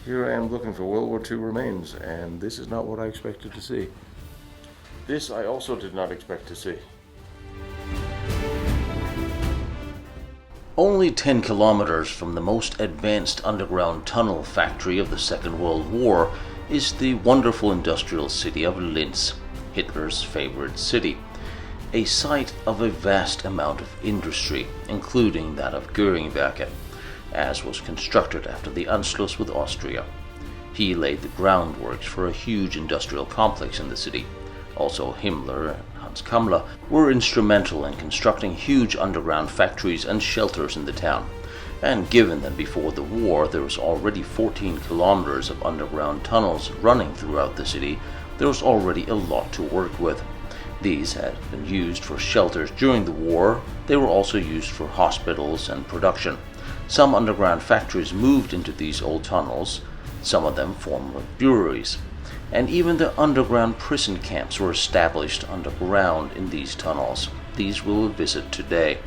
Here I am looking for World War II remains, and this is not what I expected to see. This I also did not expect to see. Only 10 kilometers from the most advanced underground tunnel factory of the Second World War is the wonderful industrial city of Linz, Hitler's favorite city, a site of a vast amount of industry, including that of Göringwerke, as was constructed after the Anschluss with Austria. He laid the groundworks for a huge industrial complex in the city. Also, Himmler and Hans Kammler were instrumental in constructing huge underground factories and shelters in the town. And given that before the war there was already 14 kilometers of underground tunnels running throughout the city, there was already a lot to work with. These had been used for shelters during the war. They were also used for hospitals and production. Some underground factories moved into these old tunnels, some of them former breweries. And even the underground prison camps were established underground in these tunnels. These we'll visit today.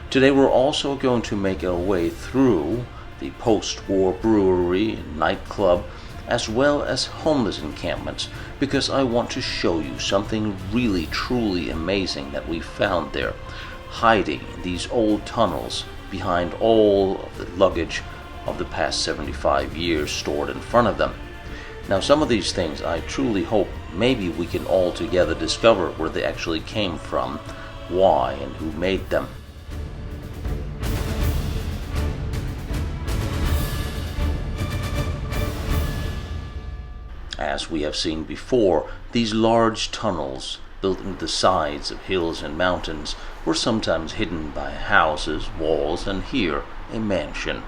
Today we're also going to make our way through the post-war brewery and nightclub, as well as homeless encampments, because I want to show you something really truly amazing that we found there, hiding in these old tunnels behind all of the luggage of the past 75 years stored in front of them. Now, some of these things I truly hope maybe we can all together discover where they actually came from, why, and who made them. As we have seen before, these large tunnels built into the sides of hills and mountains were sometimes hidden by houses, walls, and here a mansion.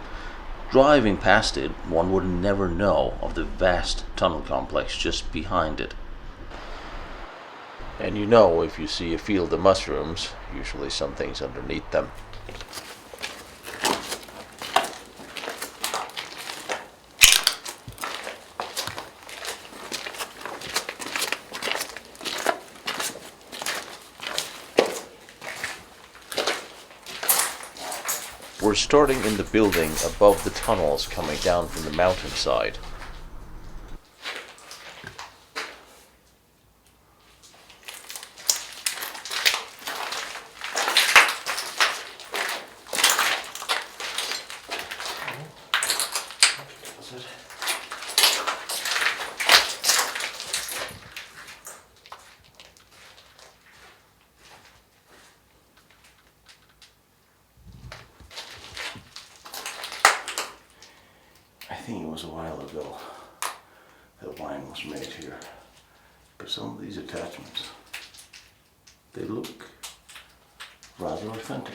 Driving past it, one would never know of the vast tunnel complex just behind it. And you know, if you see a field of mushrooms, usually something's underneath them. We're starting in the building above the tunnels coming down from the mountainside. I think it was a while ago that wine was made here, but some of these attachments, they look rather authentic.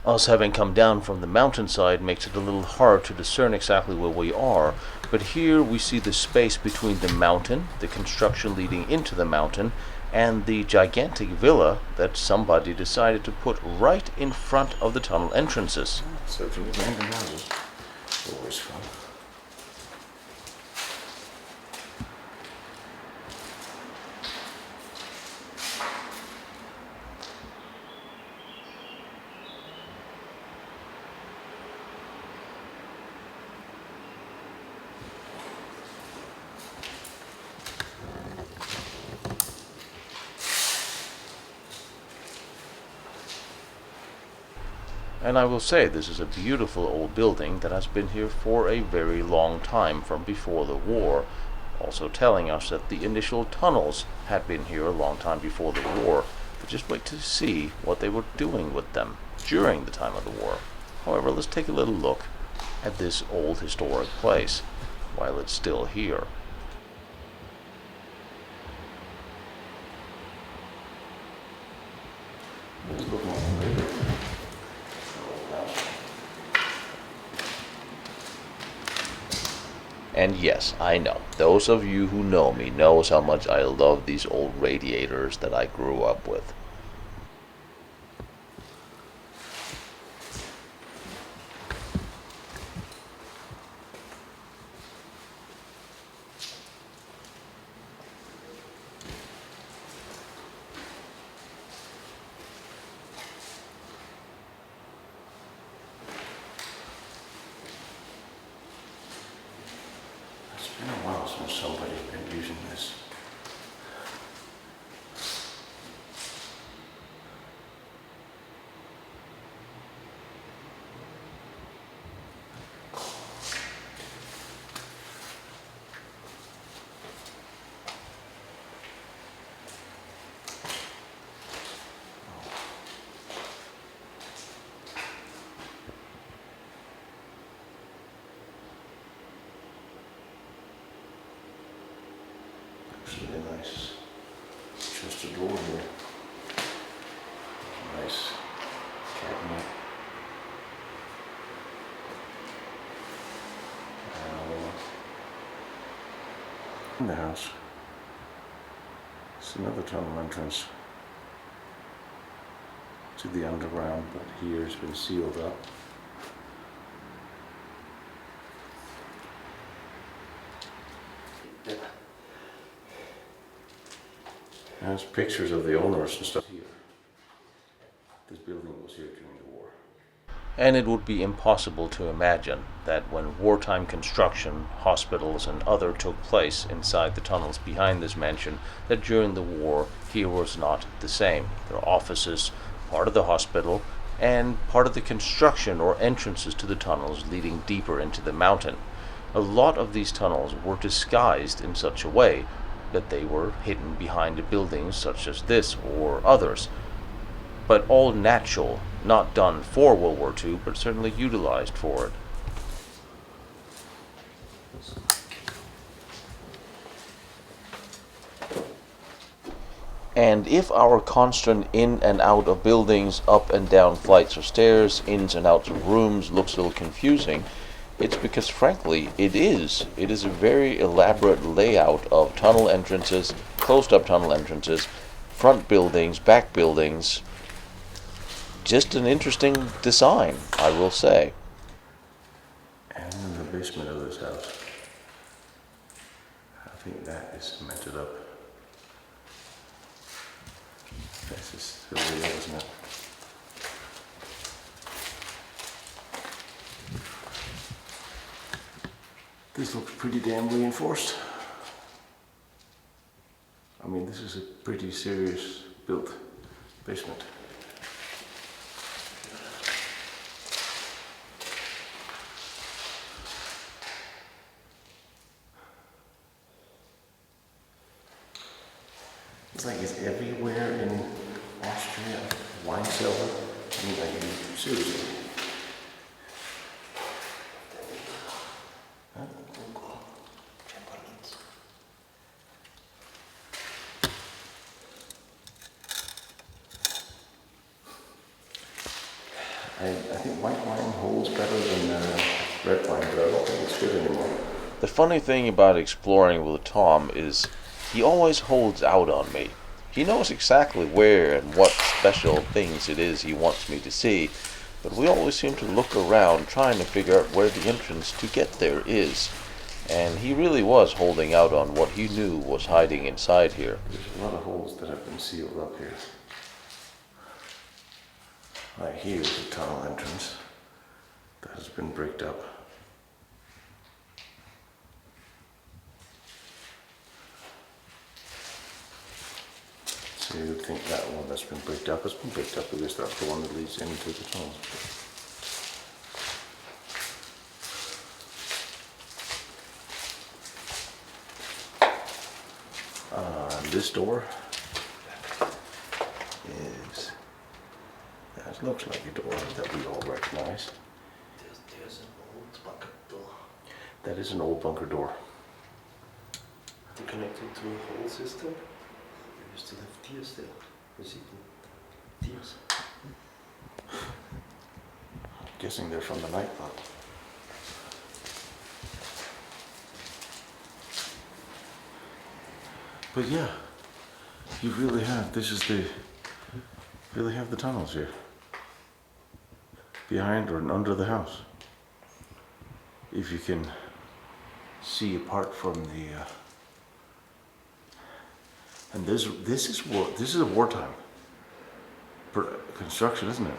Us having come down from the mountainside makes it a little hard to discern exactly where we are, but here we see the space between the mountain, the construction leading into the mountain, and the gigantic villa that somebody decided to put right in front of the tunnel entrances. Searching the random houses. Always fun. And I will say, this is a beautiful old building that has been here for a very long time from before the war, also telling us that the initial tunnels had been here a long time before the war, but just wait to see what they were doing with them during the time of the war. However, let's take a little look. at this old historic place while it's still here. And yes, I know, those of you who know me knows how much I love these old radiators that I grew up with. It's been a while since somebody's been using this. Really nice. Just a door here. Nice cabinet. In the house. It's another tunnel entrance to the underground, but here it's been sealed up. There's pictures of the owners and stuff here. This building was here during the war. And it would be impossible to imagine that when wartime construction, hospitals, and other took place inside the tunnels behind this mansion, that during the war here was not the same. There are offices, part of the hospital, and part of the construction or entrances to the tunnels leading deeper into the mountain. A lot of these tunnels were disguised in such a way that they were hidden behind buildings such as this or others, but all natural, not done for World War II, but certainly utilized for it. And if our constant in and out of buildings, up and down flights of stairs, ins and outs of rooms looks a little confusing, it's because, frankly, it is. It is a very elaborate layout of tunnel entrances, closed-up tunnel entrances, front buildings, back buildings. Just an interesting design, I will say. And in the basement of this house. I think that is cemented up. This is surreal, isn't it? This looks pretty damn reinforced. I mean, this is a pretty serious built basement. It's like it's everywhere in Austria, wine cellar. I mean, like, seriously. I think white wine holds better than red wine, but I don't think it's good anymore. The funny thing about exploring with Tom is he always holds out on me. He knows exactly where and what special things it is he wants me to see, but we always seem to look around trying to figure out where the entrance to get there is. And he really was holding out on what he knew was hiding inside here. There's a lot of holes that have been sealed up here. Like here's the tunnel entrance that has been bricked up. So you would think that one that's been bricked up has been bricked up because that's the one that leads into the tunnel. This door is, that looks like a door that we all recognize. There's an old That is an old bunker door. They're connected to a whole system. You still have tiers there. You see the tiers. Guessing they're from the nightclub. But yeah, you really have, really have the tunnels here. Behind or under the house. If you can see apart from the, and this is a wartime construction, isn't it?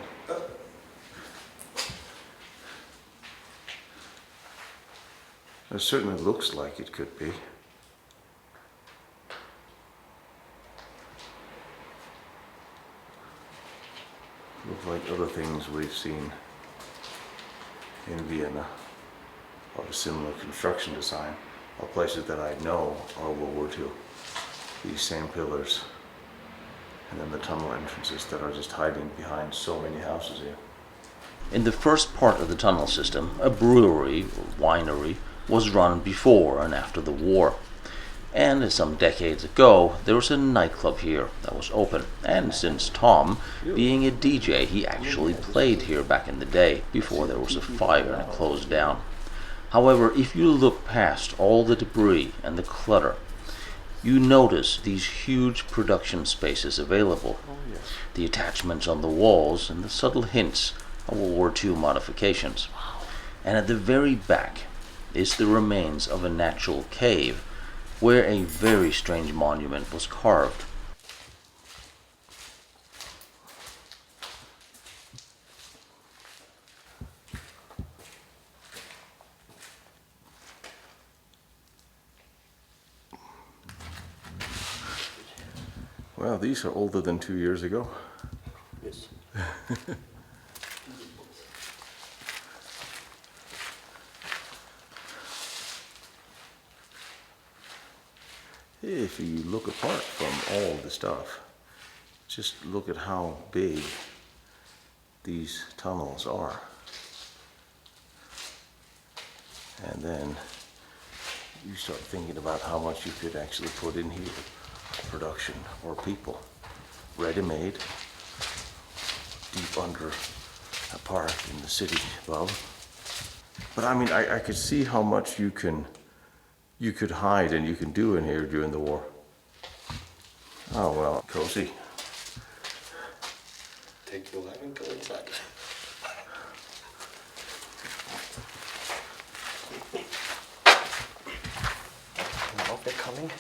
It certainly looks like it could be. Look like other things we've seen in Vienna of a similar construction design, or places that I know are World War II. These same pillars, and then the tunnel entrances that are just hiding behind so many houses here. In the first part of the tunnel system, a brewery or winery was run before and after the war. And some decades ago, there was a nightclub here that was open. And since Tom, being a DJ, he actually played here back in the day, before there was a fire and it closed down. However, if you look past all the debris and the clutter, you notice these huge production spaces available, the attachments on the walls, and the subtle hints of World War II modifications. And at the very back is the remains of a natural cave, where a very strange monument was carved. Well, these are older than 2 years ago. Yes. If you look apart from all the stuff, just look at how big these tunnels are. And then you start thinking about how much you could actually put in here. Production or people. Ready-made, deep under a park in the city above. But I mean, I could see how much you could hide and you can do in here during the war. Oh well, cozy. Take your life and go inside. Now they're coming.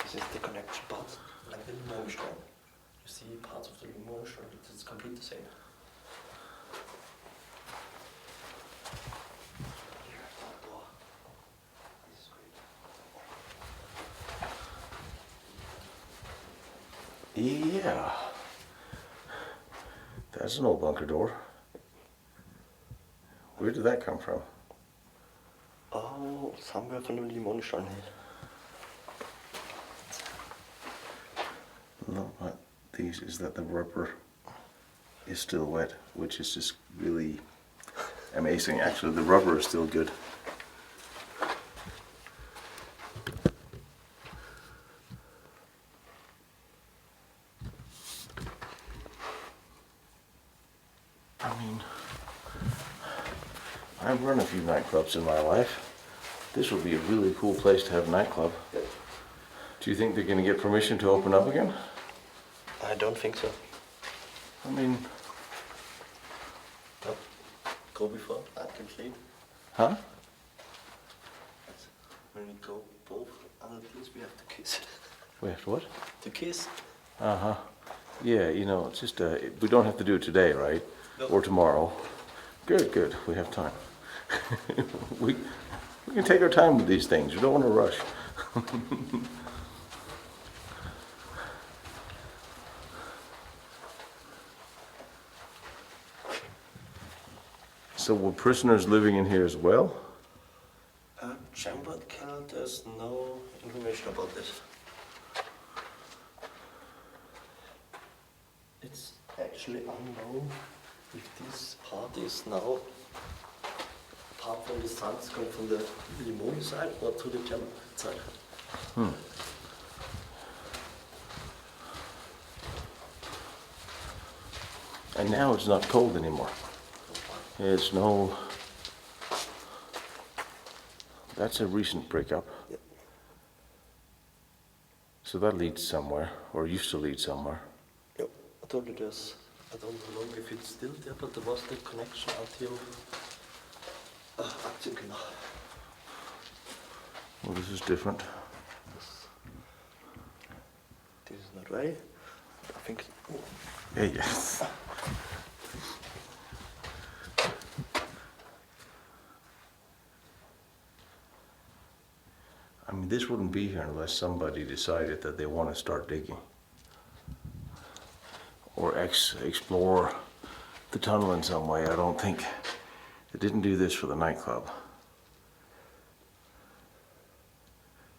This is the connection part, like the Limonestraße. You see parts of the Limonestraße, it's completely the same. Yeah. That's an old bunker door. Where did that come from? Oh, somewhere from the Limonestraße. No, but these is that the rubber is still wet, which is just really amazing. Actually, the rubber is still good. I mean, I've run a few nightclubs in my life. This would be a really cool place to have a nightclub. Do you think they're going to get permission to open up again? I don't think so. I mean, No. Go before I can sleep. huh? When we go both other things, we have to kiss. We have to what? To kiss? Uh-huh. Yeah, you know, it's just, we don't have to do it today, right? No. Or tomorrow. Good, good. We have time. we can take our time with these things. We don't want to rush. So were prisoners living in here as well? Chambered Keller, there's no information about this. It's actually unknown if this part is now apart from the suns come from the Limoni side or to the German side. And now it's not cold anymore. It's no... That's a recent breakup. Yep. So that leads somewhere, or used to lead somewhere. Yep. I told you this. I don't know if it's still there, but there was the connection until Aktienkinder. Well, this is different. This is not right. I think. Yeah, yes. I mean, this wouldn't be here unless somebody decided that they want to start digging. Or explore the tunnel in some way. I don't think they didn't do this for the nightclub.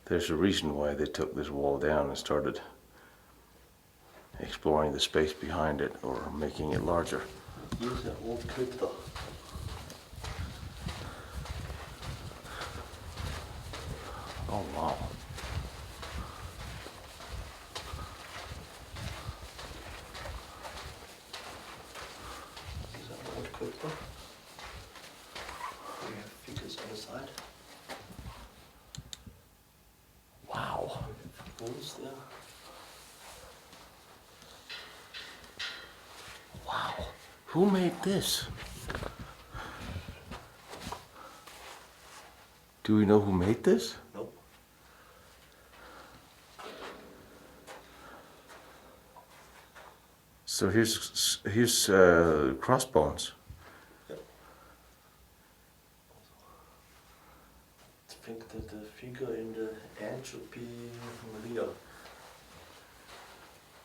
There's a reason why they took this wall down and started exploring the space behind it or making it larger. Here's an old crypto. Oh wow. Here's an old crypto. We have figures on the side. Wow. Holes there. Wow. Who made this? Do we know who made this? Nope. So here's crossbones. Yep. I think that the figure in the end should be Maria.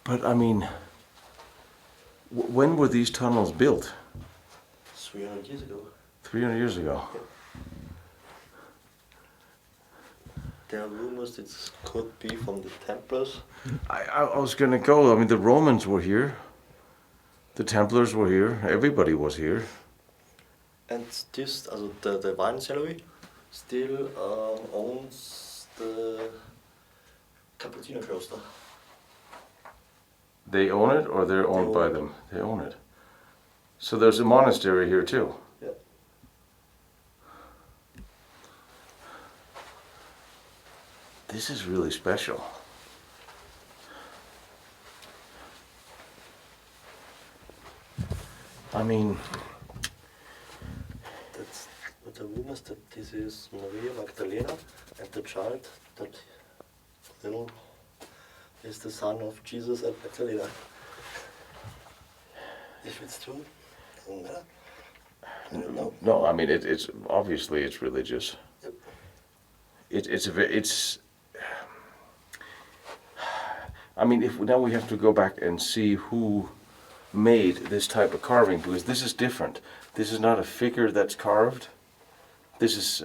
But I mean, when were these tunnels built? 300 years ago. 300 years ago. There are rumors it could be from the Templars. I was gonna go. I mean, the Romans were here. The Templars were here. Everybody was here. And this, also the Weincellery, still owns the Cappuccino Kloster. They own it, or they're owned by them? They own it. So there's a monastery here too. Yeah. This is really special. I mean, That's what the rumors that this is Maria Magdalena and the child that little is the son of Jesus and Magdalena. If it's true, doesn't matter. I don't know. no, I mean it's obviously it's religious. Yep. It's. I mean, if now we have to go back and see who made this type of carving, because this is different. This is not a figure that's carved. This is.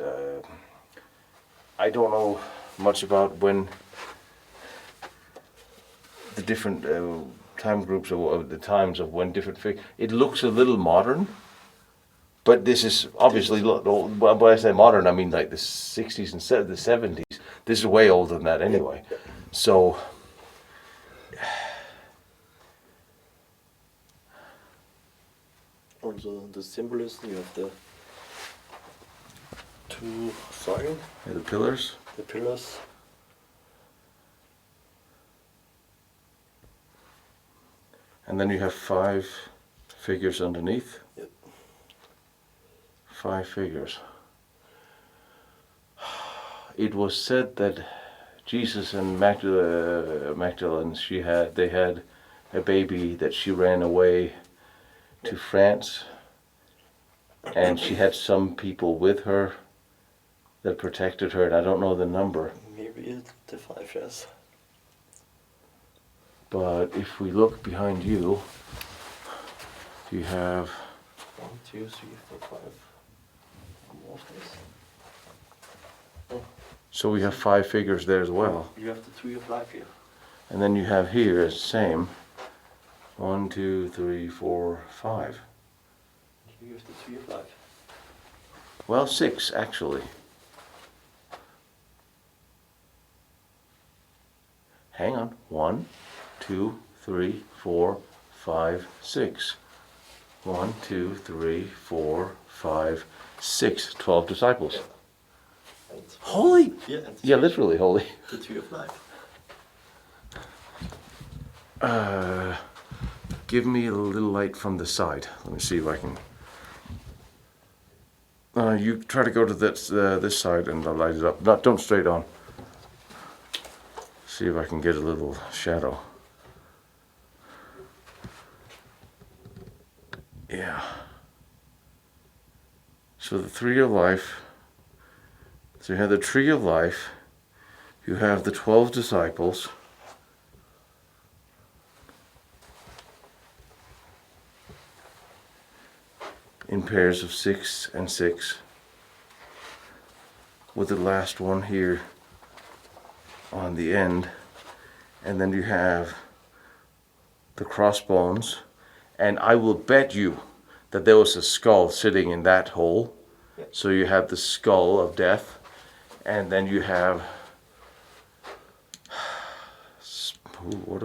I don't know much about when the different time groups of the times of when different figures. It looks a little modern, but this is obviously. When I say modern, I mean like the 60s and the 70s. This is way older than that anyway. So. Also the symbolism, you have the two Säulen, The pillars. the pillars. And then you have 5 figures underneath. Yep. 5 figures. It was said that Jesus and Magdalene, they had a baby that she ran away to France, and she had some people with her that protected her, and I don't know the number. Maybe the 5 years. But if we look behind you, you have 1, 2, 3, 4, 5. More space. so we have 5 figures there as well. You have the tree of life here. And then you have here, it's the same. 1, 2, 3, 4, 5. You have the tree of life. Well, 6 actually. Hang on. 1, 2, 3, 4, 5, 6. 1, 2, 3, 4, 5, 6. 12 disciples. And Holy! yeah, and Yeah, literally holy. the tree of life. Give me a little light from the side. Let me see if I can. You try to go to this side and I'll light it up. Don't straight on. See if I can get a little shadow. Yeah. So the tree of life. So you have the tree of life. You have the 12 disciples. In pairs of 6 and 6, with the last one here on the end, and then you have the crossbones, and I will bet you that there was a skull sitting in that hole. Yep. So you have the skull of death, and then you have what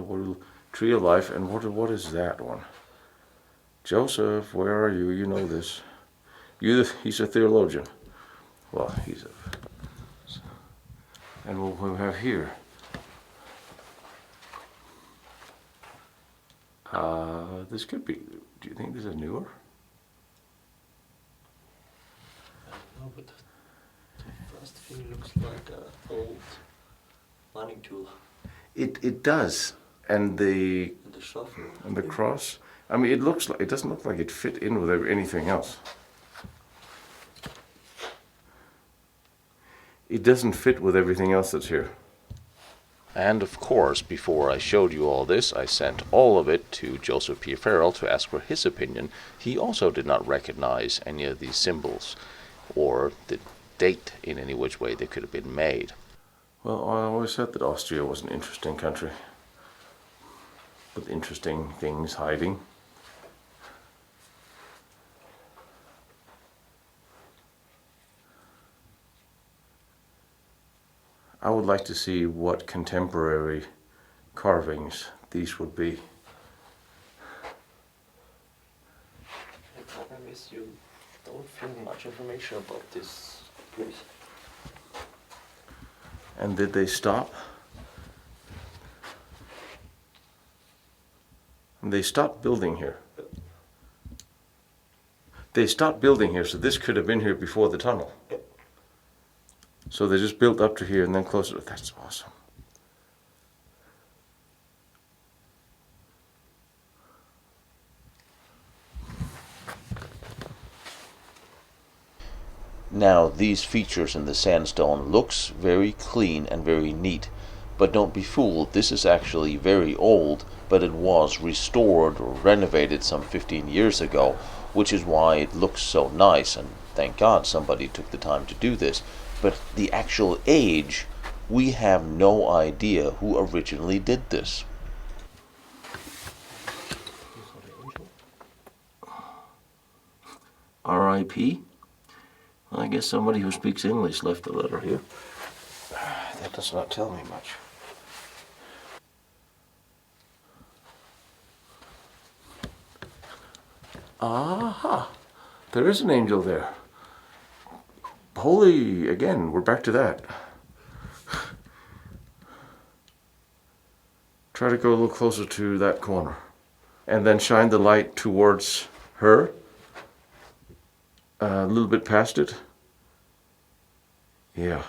tree of life, and what is that one? Joseph, where are you? You know this. He's a theologian. Well, he's a... And we'll have here. This could be... Do you think this is newer? No, but the first thing looks like an old mining tool. It does. And the shovel. And the cross. I mean, it doesn't look like it fit in with anything else. It doesn't fit with everything else that's here. And of course, before I showed you all this, I sent all of it to Joseph P. Farrell to ask for his opinion. He also did not recognize any of these symbols or the date in any which way they could have been made. Well, I always said that Austria was an interesting country, with interesting things hiding. I would like to see what contemporary carvings these would be. The problem is you don't find much information about this place. And did they stop? And they stopped building here. They stopped building here, so this could have been here before the tunnel. Yep. So they just built up to here and then closer. That's awesome. Now, these features in the sandstone looks very clean and very neat, but don't be fooled, this is actually very old, but it was restored or renovated some 15 years ago, which is why it looks so nice, and thank God somebody took the time to do this. But the actual age, we have no idea who originally did this. R.I.P. I guess somebody who speaks English left a letter here. That does not tell me much. Aha! There is an angel there. Holy, again, we're back to that. Try to go a little closer to that corner. And then shine the light towards her. A little bit past it. Yeah.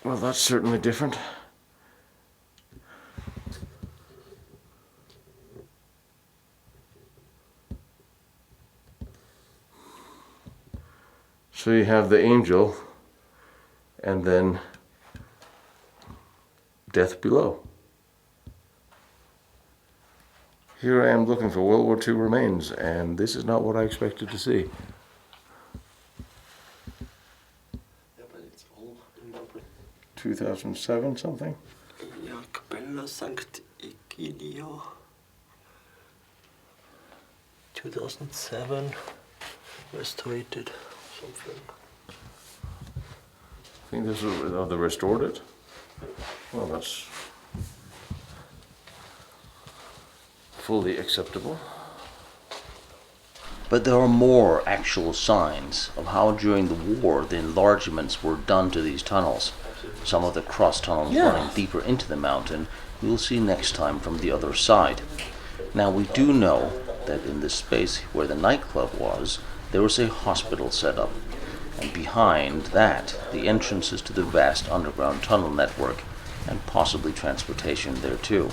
Well, that's certainly different. So you have the angel and then death below. Here I am looking for World War II remains, and this is not what I expected to see. Yeah, but it's all in Dublin. 2007 something? Yeah. Capella Sankt Egidio. 2007. Restored something. I think this is, oh, they restored it? Well, that's fully acceptable. But there are more actual signs of how during the war the enlargements were done to these tunnels. Some of the cross tunnels running deeper into the mountain we will see next time from the other side. Now we do know that in the space where the nightclub was, there was a hospital set up, and behind that the entrances to the vast underground tunnel network and possibly transportation there too.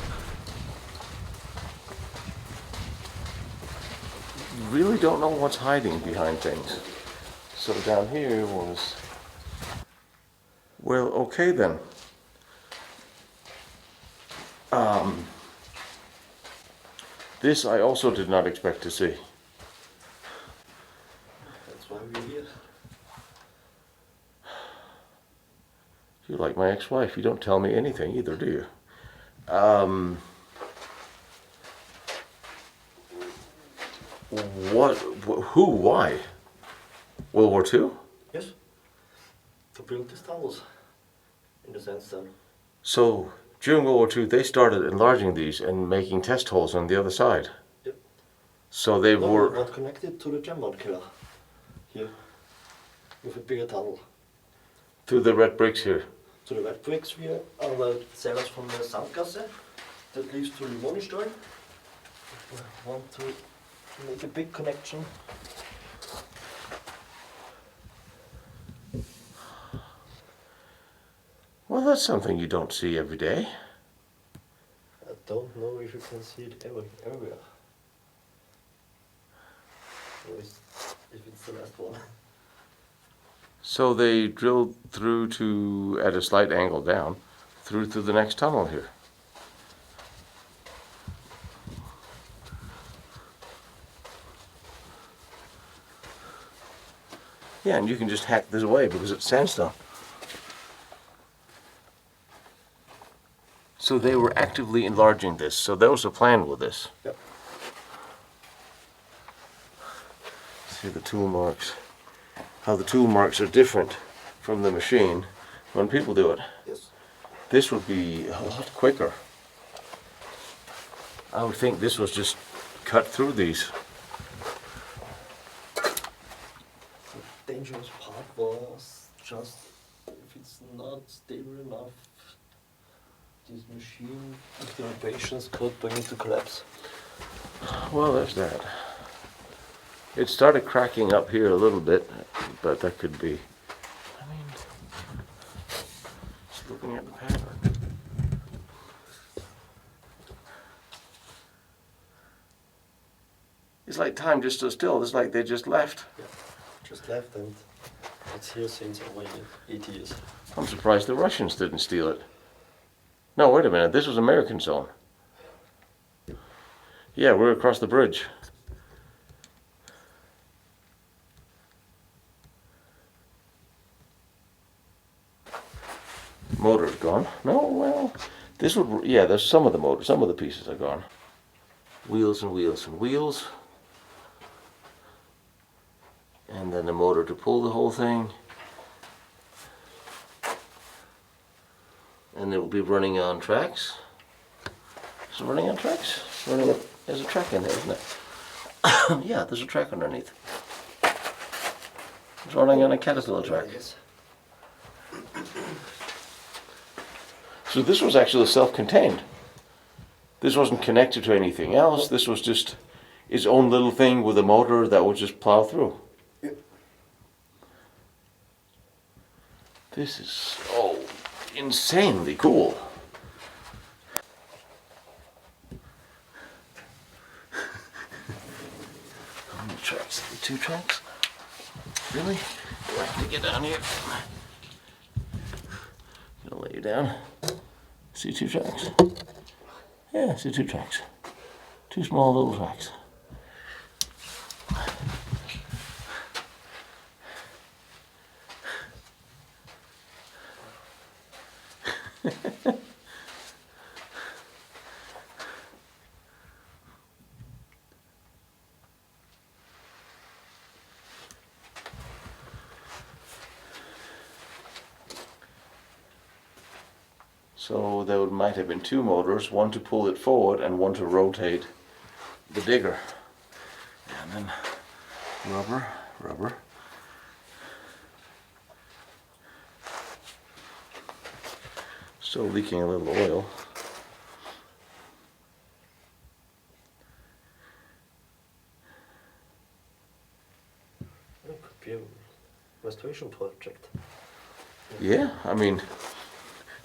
Really don't know what's hiding behind things. So down here was... Well, okay then. This I also did not expect to see. That's why we're here. You're like my ex-wife. You don't tell me anything either, do you? What? Who? Why? World War II? Yes. To build these tunnels. In the sense that. So during World War II, they started enlarging these and making test holes on the other side. Yep. So they No, were not connected to the German killer. Here. With a bigger tunnel. through the red bricks here. To the red bricks here are the cellars from the Sandgasse that leads to Limonenstall. I want to make a big connection. Well, that's something you don't see every day. I don't know if you can see it everywhere. Or if it's the last one. So they drilled through to, at a slight angle down, through to the next tunnel here. Yeah, and you can just hack this away because it's sandstone. So they were actively enlarging this. So there was a plan with this. Yep. See the tool marks. How the tool marks are different from the machine when people do it. Yes. This would be a lot quicker. I would think this was just cut through these. The dangerous part was just if it's not stable enough, this machine, if the vibrations could bring it to collapse. Well, there's that. It started cracking up here a little bit, but that could be. I mean, just looking at the pattern. It's like time just stood still. It's like they just left. Yeah. Just left and it's here since over 80 years. I'm surprised the Russians didn't steal it. No, wait a minute. This was American zone. Yeah, we're across the bridge. Motor's gone. No, well, this would, yeah, there's some of the motor, some of the pieces are gone. Wheels and wheels and wheels. And then the motor to pull the whole thing. And it will be running on tracks. Is it running on tracks? There's a track in there, isn't it? Yeah, there's a track underneath. It's running on a Caterpillar track. Yes. So this was actually self-contained. This wasn't connected to anything else. This was just its own little thing with a motor that would just plow through. Yep. This is so insanely cool. How many tracks? 2 tracks? Really? Do I have to get down here? Gonna lay you down. See 2 tracks? Yeah, see 2 tracks. 2 small little tracks. So there might have been two motors, one to pull it forward and one to rotate the digger. And then rubber. Still leaking a little oil. It could be a restoration project. Yeah, I mean,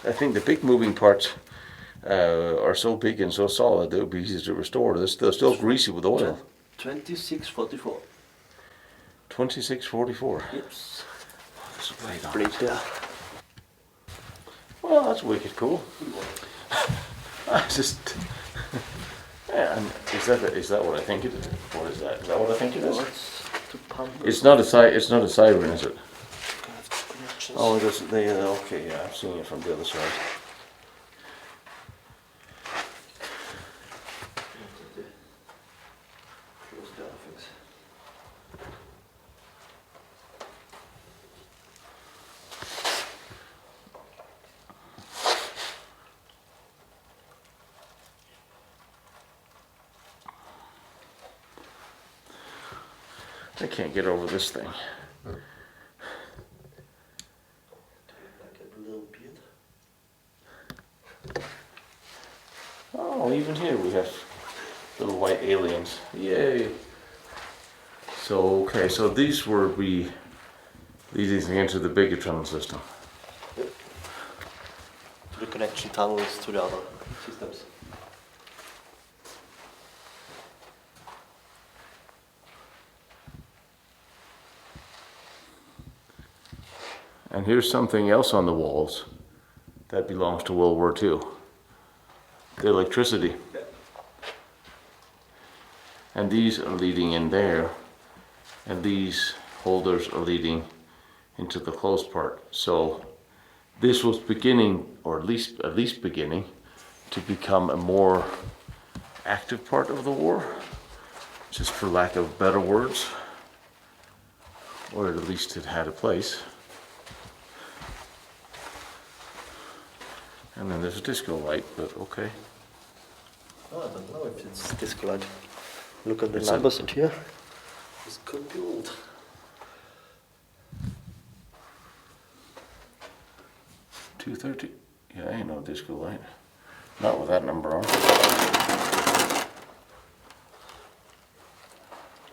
I think the big moving parts are so big and so solid they would be easy to restore. They're still greasy with oil. 2644. 2644. Yes. There's a blade on Blade it. there. Well, that's wicked cool. I just. Yeah, and is that what I think it is? What is that? Is that what I think it is? It's to pump. It's not a siren, is it? Connections. Oh, it doesn't. Okay, yeah, I've seen it from the other side. Close the office. I can't get over this thing. Like a little beard. Oh, even here we have little white aliens. Yay! So okay, so these were leading into the Bigatron system. To the connection tunnels to the other systems. And here's something else on the walls that belongs to World War II. The electricity. And these are leading in there, and these holders are leading into the closed part. So this was beginning, or at least beginning, to become a more active part of the war, just for lack of better words, or at least it had a place. And then there's a disco light, but okay. Oh, I don't know if it's disco light. Look at the It's numbers in here. This could be old. $230. Yeah, ain't no disco light. Not with that number on.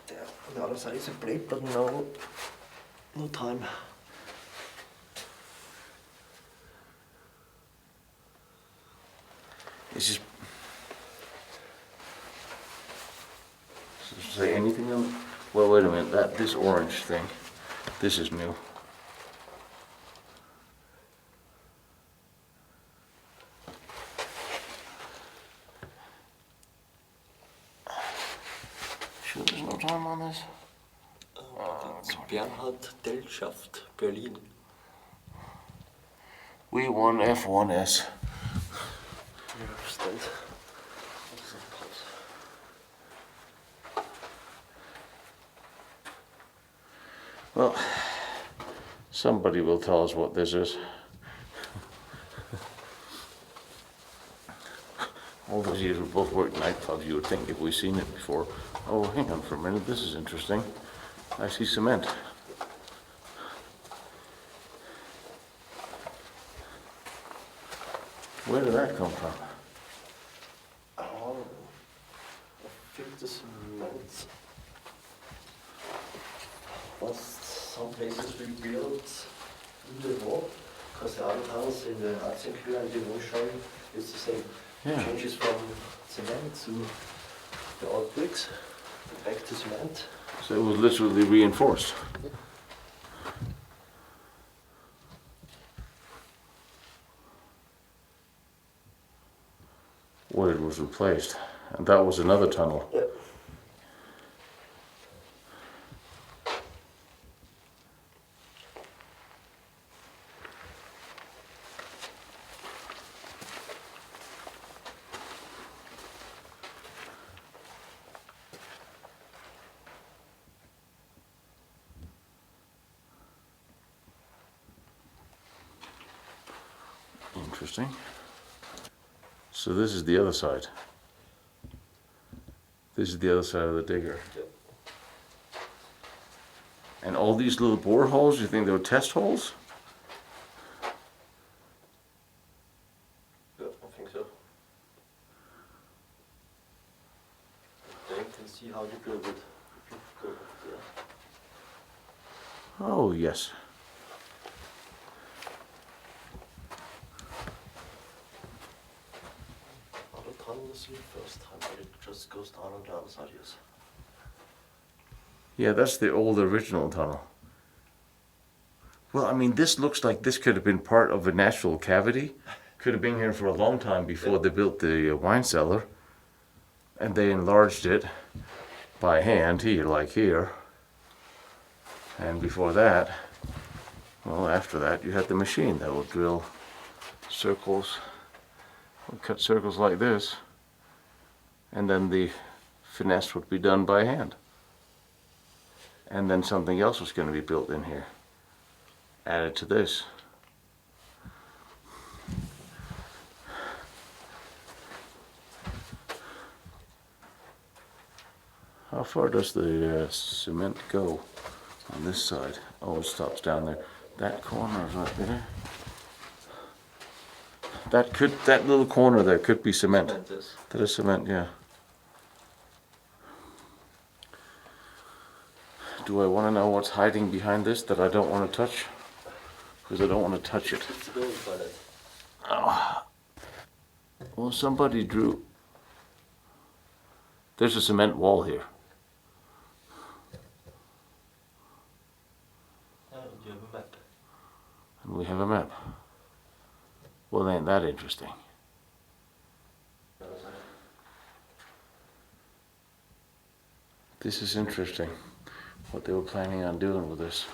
There, on the other side is a plate, but no time. It's just. Does it say anything on it? Well, wait a minute. This orange thing. This is new. Sure, there's no time on this. It's Bernhard Delschaft, Berlin. W1F1S. Stand. Well, somebody will tell us what this is. All those years we both worked nightclubs, you would think if we've seen it before. Oh, hang on for a minute, this is interesting. I see cement. Where did that come from? Oh, I think the cement was some places we built in the wall, because the other towns in the Aktionskühe and the Wohnschau is the same. Yeah. Changes from cement to the old bricks, back to cement. So it was literally reinforced. Where it was replaced. And that was another tunnel. Yeah. Interesting. So this is the other side. This is the other side of the digger. Yep. And all these little bore holes, you think they were test holes? Yeah, I think so. Then you can see how you build it. If you go up there. Oh, yes. Other tunnel is the first time, but it just goes down on the other side, yes. Yeah, that's the old original tunnel. Well, I mean, this looks like this could have been part of a natural cavity. Could have been here for a long time before they built the wine cellar. And they enlarged it by hand here, like here. And before that, well, after that, you had the machine that would drill circles, would cut circles like this. And then the finesse would be done by hand. And then something else was going to be built in here, added to this. How far does the cement go on this side? Oh, it stops down there. That corner is right there. That little corner there could be cement. That is cement, yeah. Do I want to know what's hiding behind this that I don't want to touch? Because I don't want to touch it. It's built by that. Oh. Well, somebody drew. There's a cement wall here. You have a map. And we have a map. Well, ain't that interesting? This is interesting. What they were planning on doing with this.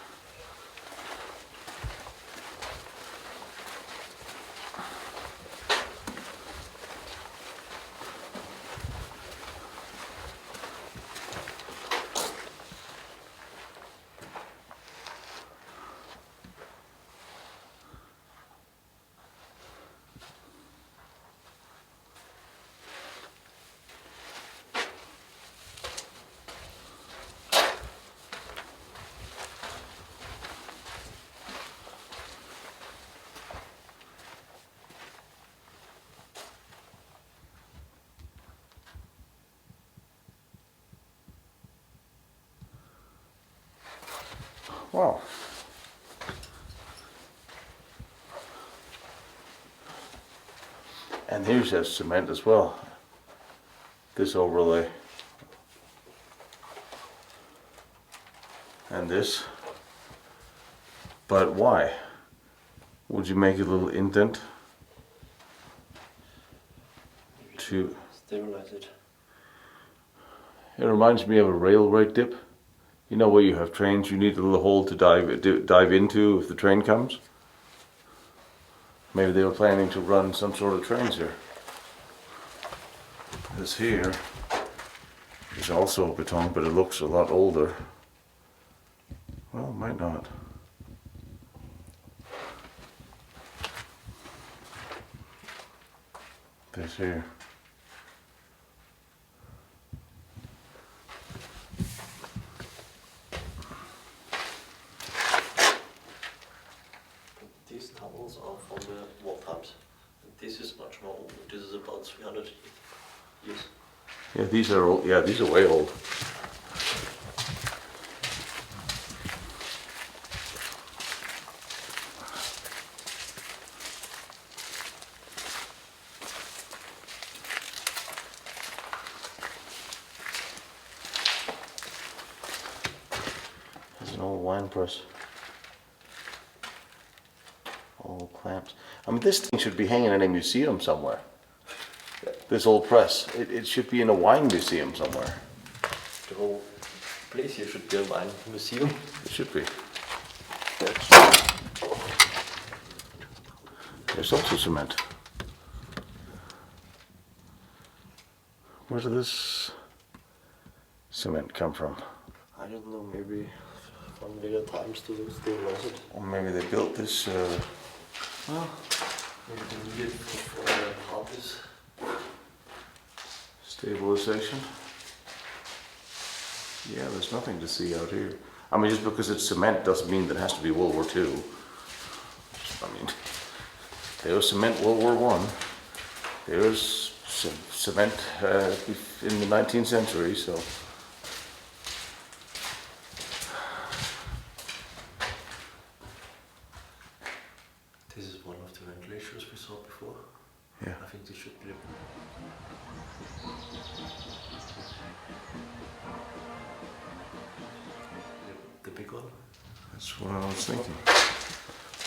Wow. And here's that cement as well. This overlay. And this. But why? Would you make a little indent to Sterilize it. It reminds me of a railway dip. You know where you have trains, you need a little hole to dive into if the train comes? Maybe they were planning to run some sort of trains here. This here is also beton, but it looks a lot older. Well, it might not. This here. These tunnels are from the war times. And this is much more old. This is about 300 years. Yeah, these are old. Yeah, these are way old. There's an old wine press. Old clamps. I mean, this thing should be hanging in a museum somewhere. This old press. It should be in a wine museum somewhere. The whole place here should be a wine museum. It should be. There's also cement. Where did this cement come from? I don't know, maybe from later times to sterilize it. Or maybe they built this. Well, maybe they need it for parties. Stabilization. Yeah, there's nothing to see out here. I mean, just because it's cement doesn't mean that it has to be World War II. I mean, there was cement World War I. There was cement in the 19th century, so. This is one of the ventilators we saw before. Yeah. I think this should be the big one. That's what I was thinking.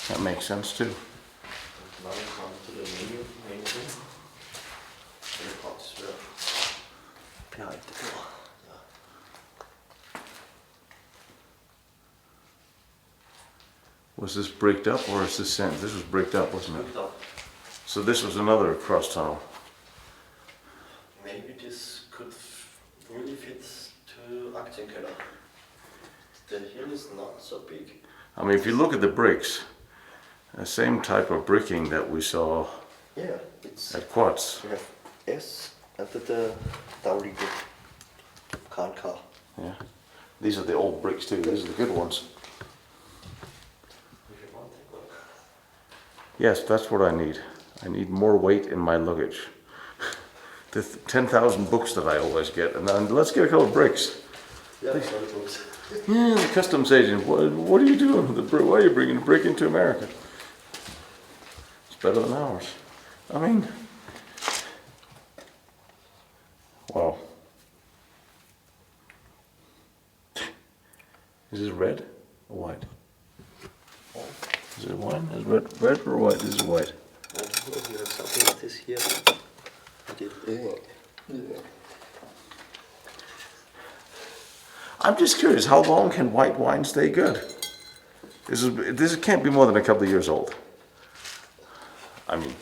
That makes sense too. Now we come to the main room. The pots were behind the door. Was this bricked up or is this sand? This was bricked up, wasn't it? Looked up. So this was another cross tunnel. Maybe this could really fit to Aktienkeller. The hill is not so big. I mean, if you look at the bricks, the same type of bricking that we saw Yeah, it's at Quats. we have S and the Dowry car. Yeah. These are the old bricks too. These are the good ones. If you want, take one. Yes, that's what I need. I need more weight in my luggage. The 10,000 books that I always get, and then let's get a couple of bricks. Yeah, that's what it looks. Yeah, the customs agent, what are you doing with the brick? Why are you bringing a brick into America? It's better than ours. I mean, wow. Is this red or white? Is it white? Is it red or white? This is white. I don't know, you have something like this here. I'm just curious, how long can white wine stay good? This can't be more than a couple of years old. I mean,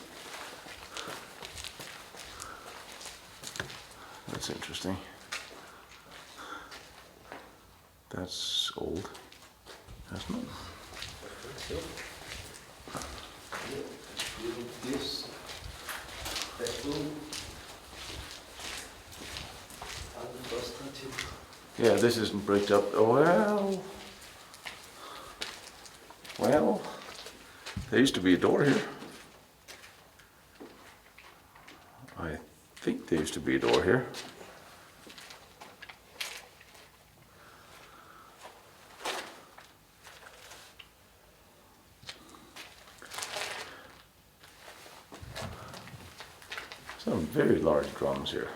that's interesting. That's old. That's not. This bedroom and the first Yeah, this isn't bricked up. Oh, well, there used to be a door here. I think there used to be a door here. Some very large drums here.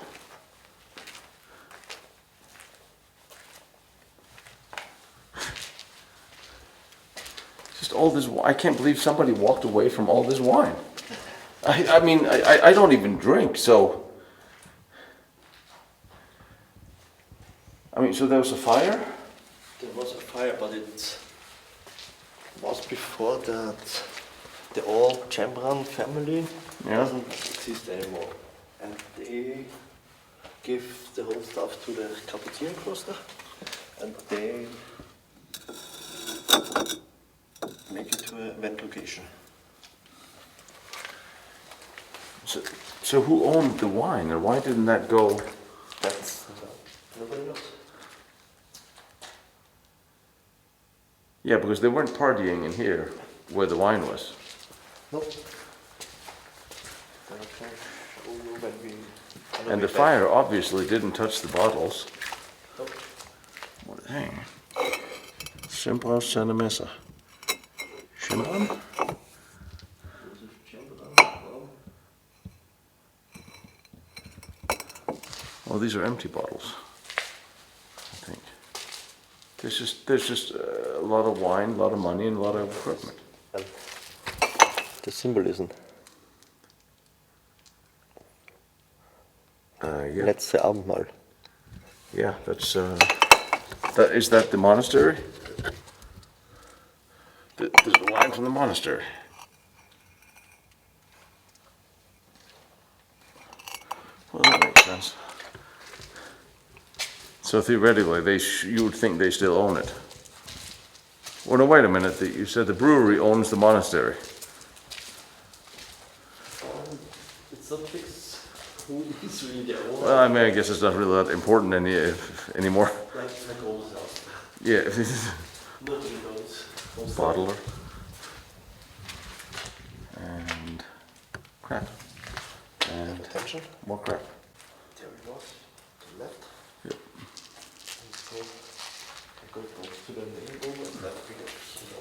Just all this, I can't believe somebody walked away from all this wine. I mean, I don't even drink, so. I mean, so there was a fire? There was a fire, but it was before that the old Chamberlain family Yeah. doesn't exist anymore. And they give the whole stuff to the Capuchin cloister and they make it to a event location. So who owned the wine and why didn't that go? That's nobody knows. Yeah, because they weren't partying in here where the wine was. Nope. Then I can show you when we. And the fire obviously didn't touch the bottles. Nope. What a thing. Simple Santa Mesa. Shimon? This is Chamberlain. Well, Oh, these are empty bottles, I think. There's just a lot of wine, a lot of money, and a lot of equipment. and the symbolism. Yeah, Letzte Abendmahl. yeah, that's is that the monastery? There's the wine from the monastery. Well, that makes sense. So theoretically, you would think they still own it. Well, no, wait a minute. You said the brewery owns the monastery. It's not fixed. Who is really the owner? Well, I mean, I guess it's not really that important anymore. Like all the house. Yeah. Nobody knows. Bottler. And crap. And Attention. more crap. There it was. To the left. Yep. And so I go back to the main room and then we get Tino.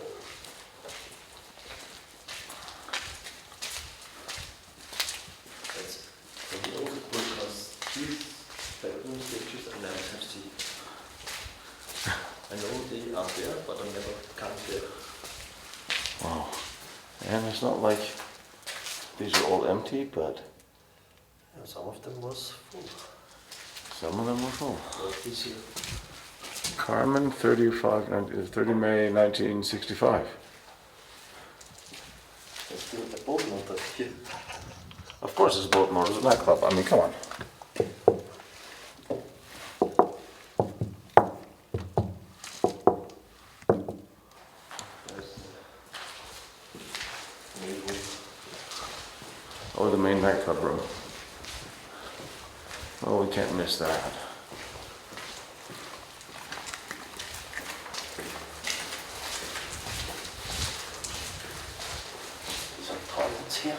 That's for me also cool because these bedroom stages I never have seen. I know they are there, but I never come there. Wow. And it's not like these are all empty, but And some of them was full. some of them were full. Like this here. Carmen, 30 May 1965. There's still a boat motor here. Of course it's a boat motor, it's a nightclub. I mean, come on. Oh, the main nightclub room. Oh, we can't miss that. Some toilets here.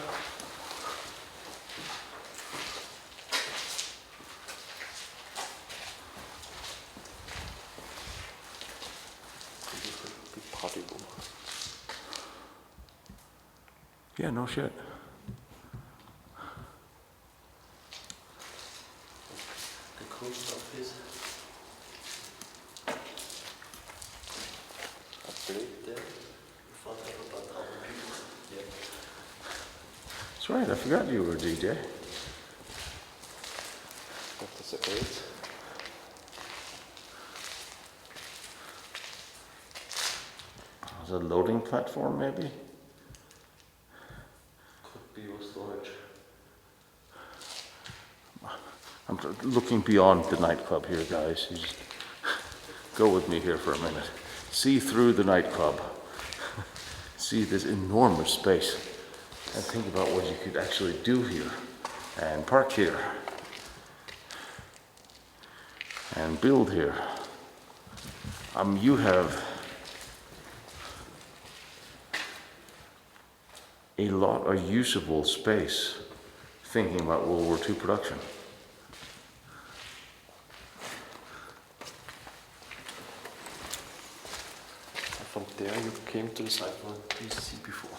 Big party room. Yeah, no shit. The cool stuff is a break there. You found out about other people. Yeah. That's right, I forgot you were a DJ. Got the cigarettes. Is it a loading platform, maybe? Could be your storage. I'm looking beyond the nightclub here, guys. You just go with me here for a minute. See through the nightclub. See this enormous space. And think about what you could actually do here. And park here. And build here. You have a lot of usable space thinking about World War II production. From there you came to the side where you see before.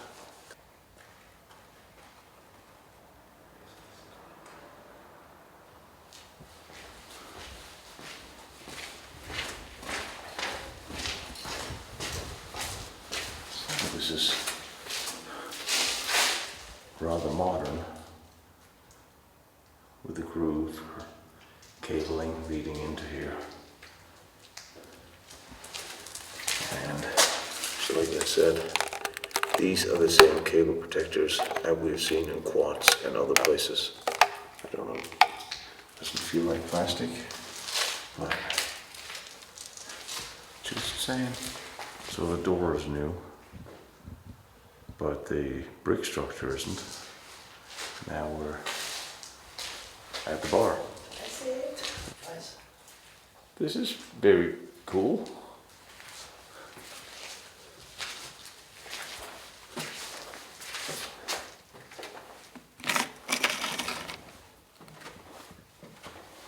This is rather modern, with a groove for cabling leading into here. And so like I said, these are the same cable protectors that we've seen in quads and other places. I don't know, doesn't feel like plastic, but just saying. So the door is new, but the brick structure isn't. Now we're at the bar. That's it. Nice. This is very cool.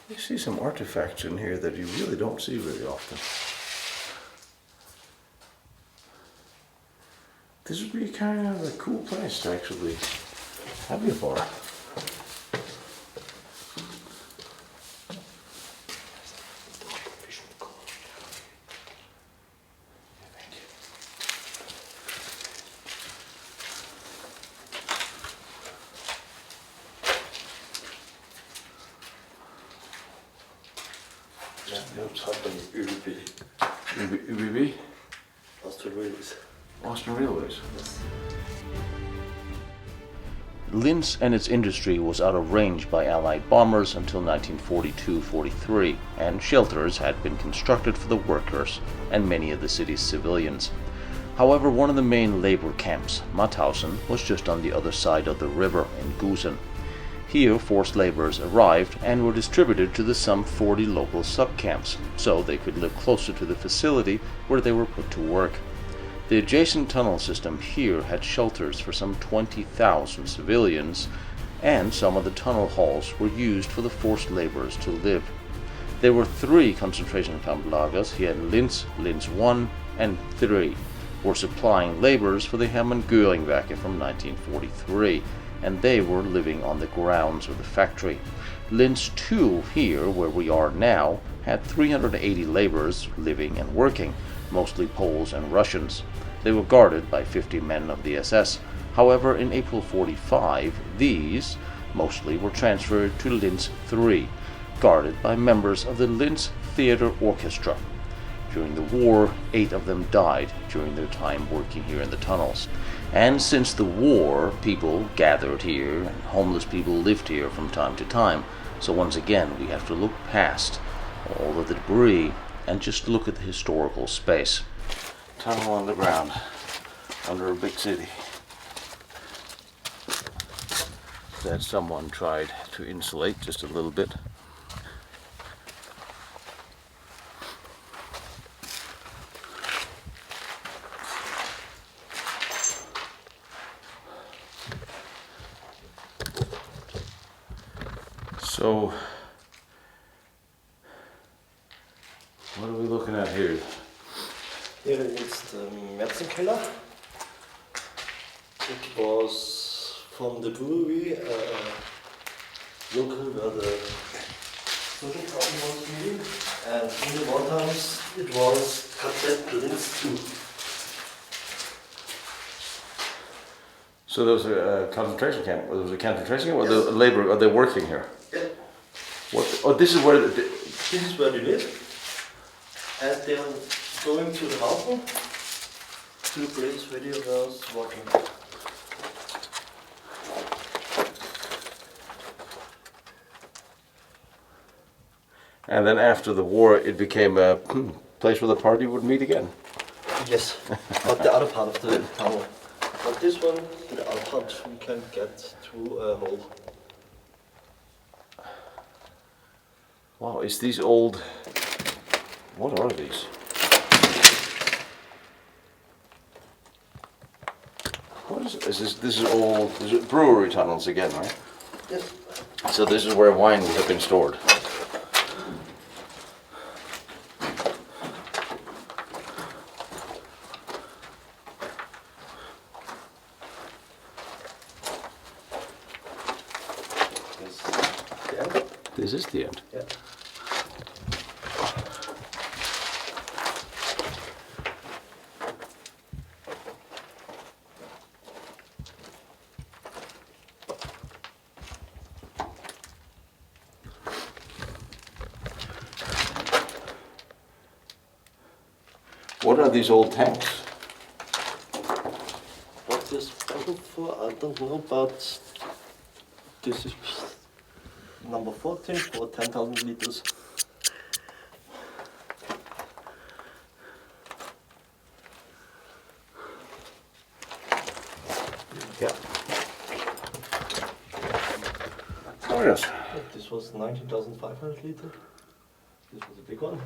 You see some artifacts in here that you really don't see very often. This would be kind of a cool place to actually have your bar. Ja, wir haben es halt beim ÖBB. UBB? Austrian Railways. Austrian Railways. Linz and its industry was out of range by Allied bombers until 1942-43, and shelters had been constructed for the workers and many of the city's civilians. However, one of the main labor camps, Mauthausen, was just on the other side of the river in Gusen. Here, forced laborers arrived and were distributed to the some 40 local subcamps, so they could live closer to the facility where they were put to work. The adjacent tunnel system here had shelters for some 20,000 civilians, and some of the tunnel halls were used for the forced laborers to live. There were 3 concentration camp lagers here in Linz, Linz 1 and 3, were supplying laborers for the Hermann Göring Werke from 1943, and they were living on the grounds of the factory. Linz 2, here where we are now, had 380 laborers living and working, mostly Poles and Russians. They were guarded by 50 men of the SS. However, in April 45, these mostly were transferred to Linz 3, guarded by members of the Linz Theater Orchestra. During the war, 8 of them died during their time working here in the tunnels. And since the war, people gathered here, and homeless people lived here from time to time. So once again, we have to look past all of the debris and just look at the historical space. Tunnel underground, under a big city, that someone tried to insulate just a little bit. So, what are we looking at here? Here is the Metzenkeller. It was from the brewery, local where the social problem was meeting, and in the war times it was KZ Linz 2. So there was a concentration camp, or there was a concentration camp, or Yes. the labor, are they working here? Yeah. What? Oh, this is where This is where they live, and they are going to the mountain, to the place where they were working. and then after the war, it became a place where the party would meet again. Yes, but the other part of the tunnel. But this one, the other part, we can get through a hole. Wow, is these old? What are these? What is this? This is old. This is brewery tunnels again, right? Yes. So this is where wine would have been stored. Yes. The end? This is the end. Yeah. What are these old tanks? What this bottle for, I don't know, but this is number 14 for 10,000 liters. Yeah. Oh yes. This was 19,500 liters. This was a big one.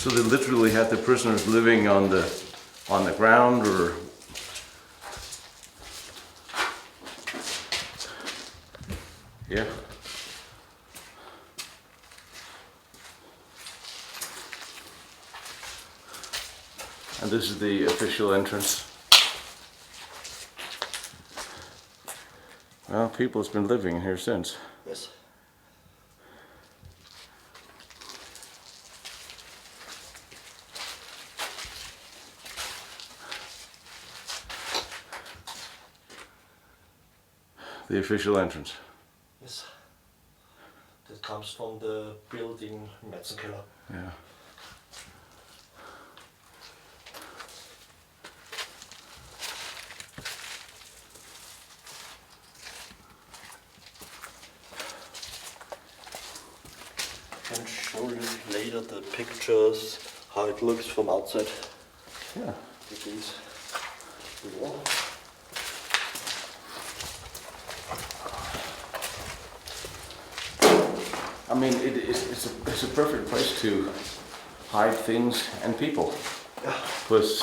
So they literally had the prisoners living on the ground, or yeah. And this is the official entrance. Well, people has been living in here since. Yes. The official entrance. Yes. That comes from the building Metzenkeller. Yeah. I can show you later the pictures, how it looks from outside. Yeah. It is the wall. I mean, it's a perfect place to hide things and people. Yeah. Plus,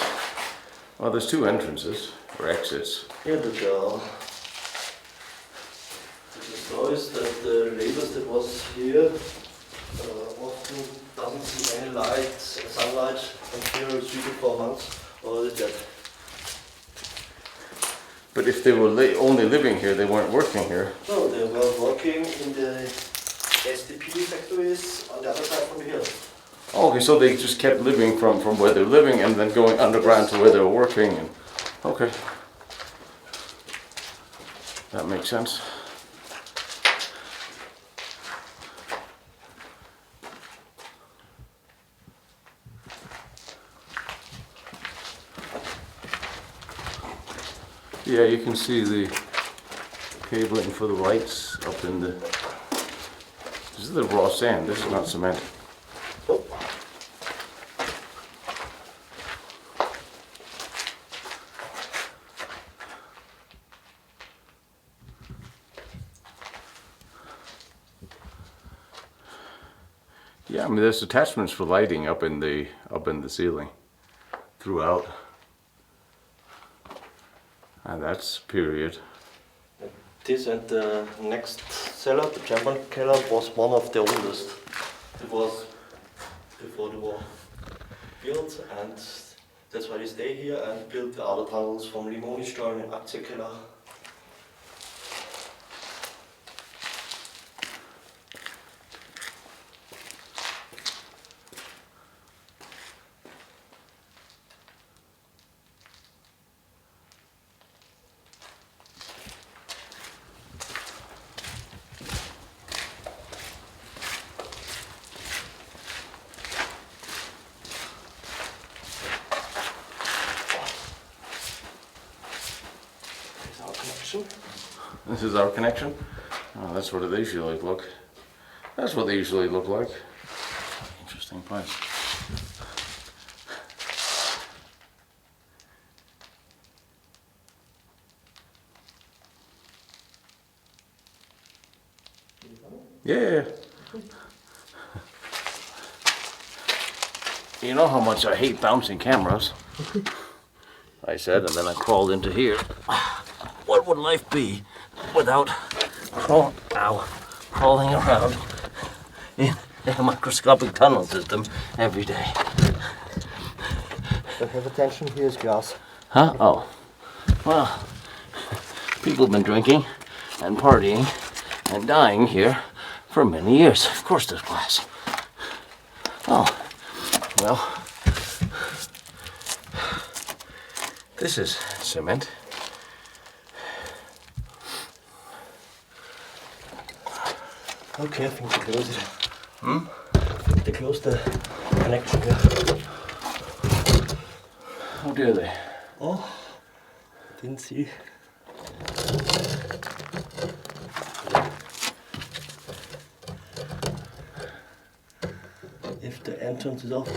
well, there's two entrances or exits. Here the noise that the labors that was here often doesn't see any light, sunlight, and here it's 3 to 4 months already dead. But if they were only living here, they weren't working here. No, they were working in the SDP factories on the other side from the hill. Oh, okay, so they just kept living from where they're living and then going underground to where they were working. And, okay. That makes sense. Yeah, you can see the cabling for the lights up in the... This is the raw sand, this is not cement. Oh. Yeah, I mean there's attachments for lighting up in the ceiling throughout. And that's period. This and the next cellar, the German cellar, was one of the oldest. It was before the war built, and that's why they stay here and built the other tunnels from Limonenstollen and Aktienkeller. This is our connection? Oh, that's what they usually look like. That's what they usually look like. Interesting place. Yeah. You know how much I hate bouncing cameras. I said, and then I crawled into here. What would life be without crawling around in a microscopic tunnel system every day? But have attention, here's glass. Huh? Oh. Well, people have been drinking and partying and dying here for many years. Of course there's glass. Oh, well, this is cement. Okay, I think they closed it. I think they closed the connection here. How dare they? Oh, didn't see. If the entrance is off.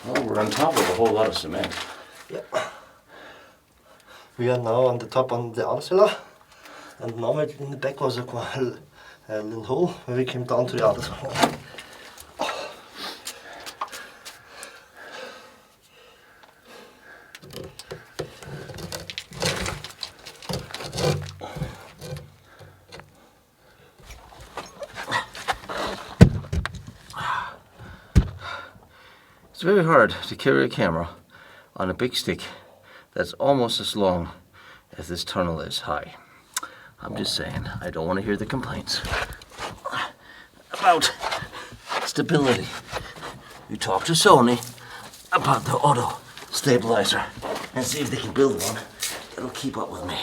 Well, we're on top of a whole lot of cement. Yeah. We are now on the top on the other cellar, and now in the back was a little hole where we came down to the other side. It's very hard to carry a camera on a big stick that's almost as long as this tunnel is high. I'm just saying, I don't want to hear the complaints about stability. You talk to Sony about the auto stabilizer and see if they can build one that'll keep up with me.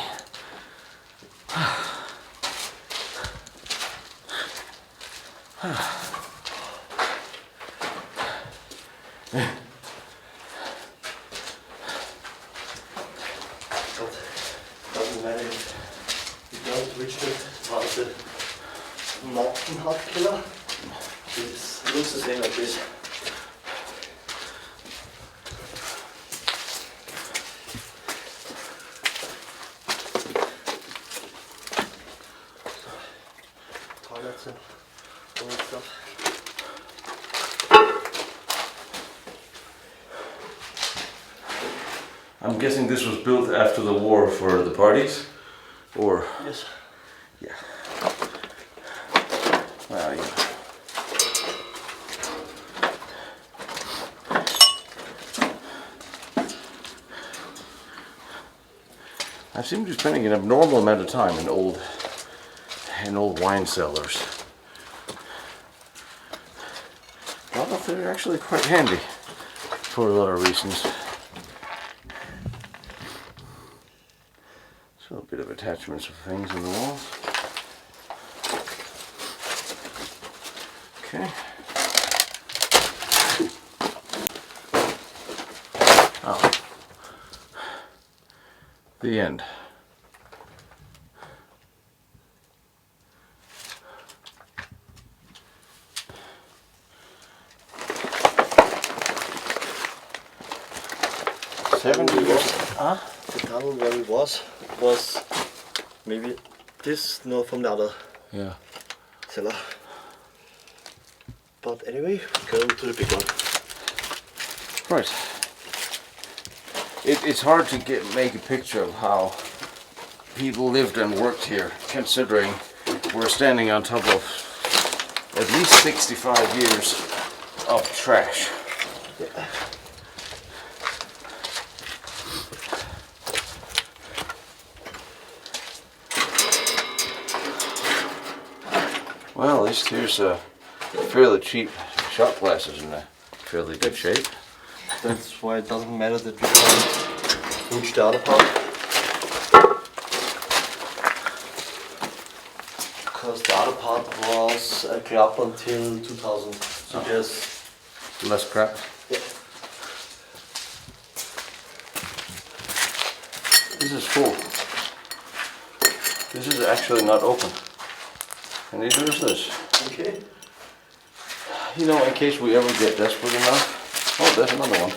Doesn't matter if you don't reach the mountain hot killer. It looks the same like this. Toilets and all that stuff. I'm guessing this was built after the war for the parties, or Yes. yeah. Well, yeah. I seem to be spending an abnormal amount of time in old wine cellars. Well, but they're actually quite handy for a lot of reasons. So a bit of attachments of things in the walls. Okay. Oh. The end. Huh? The tunnel where it was maybe this, no, from the other Yeah. cellar. But anyway, go to the big one. Right. It's hard to make a picture of how people lived and worked here, considering we're standing on top of at least 65 years of trash. Yeah. Well, at least here's fairly cheap shot glasses in a fairly good shape. That's why it doesn't matter that we can't reach the other part. Because the other part was a club until 2000. So there's Less crap. yeah. This is full. This is actually not open. And neither is this. Okay. You know, in case we ever get desperate enough. Oh, there's another one.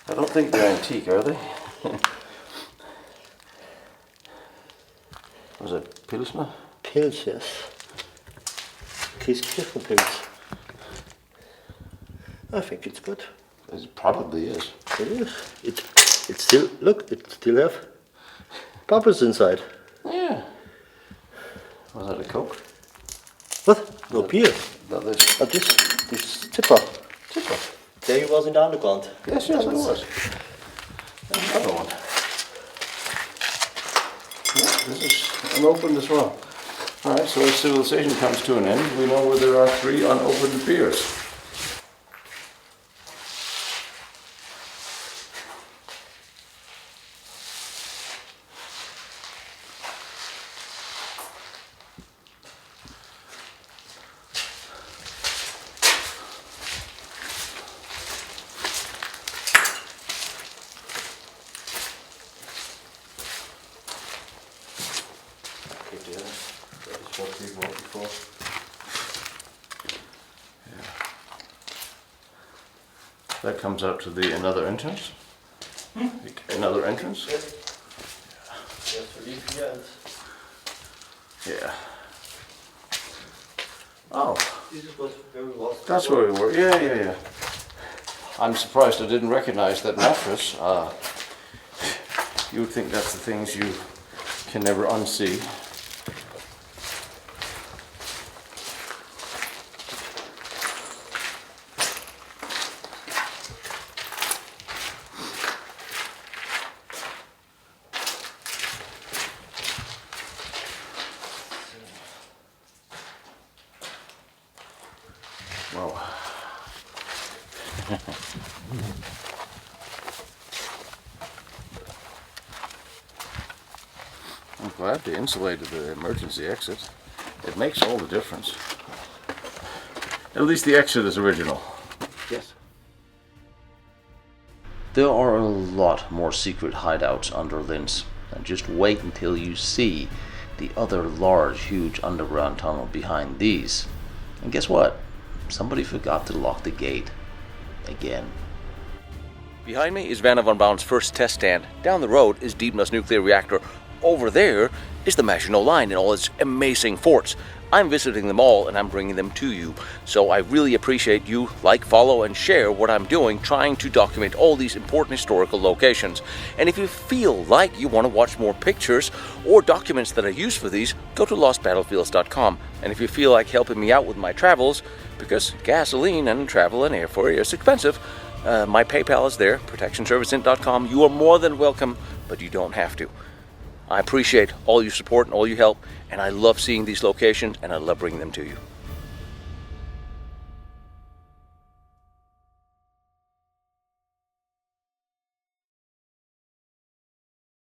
I don't think they're antique, are they? Was it Pilsner? Pills, yes. Kirchenpilz. I think it's good. It probably is. It is. It's still, look, it still have bubbles inside. Yeah. Was that a Coke? What? No beer. Not this. But this tipper. Tipper. There he was in the underground. Yes, it was. There's another one. Yeah, this is unopened as well. Alright, so as civilization comes to an end, we know where there are 3 unopened beers. Okay, dear. That is what we bought before. That comes out to another entrance. Another entrance? Yes. Just to leave here and Yeah. Oh, this is where we was. that's where we were. Yeah. I'm surprised I didn't recognize that mattress. You would think that's the things you can never unsee. I'm glad they insulated the emergency exit. It makes all the difference. At least the exit is original. Yes. There are a lot more secret hideouts under Linz, and just wait until you see the other large, huge underground tunnel behind these. And guess what? Somebody forgot to lock the gate. Again. Behind me is Vanna von Braun's first test stand. Down the road is Dietmar's nuclear reactor. Over there is the Maginot Line and all its amazing forts. I'm visiting them all and I'm bringing them to you. So I really appreciate you like, follow, and share what I'm doing, trying to document all these important historical locations. And if you feel like you want to watch more pictures or documents that I use for these, go to lostbattlefields.com. And if you feel like helping me out with my travels, because gasoline and travel and airfare is expensive, my PayPal is there, protectionserviceint.com. You are more than welcome, but you don't have to. I appreciate all your support and all your help, and I love seeing these locations, and I love bringing them to you.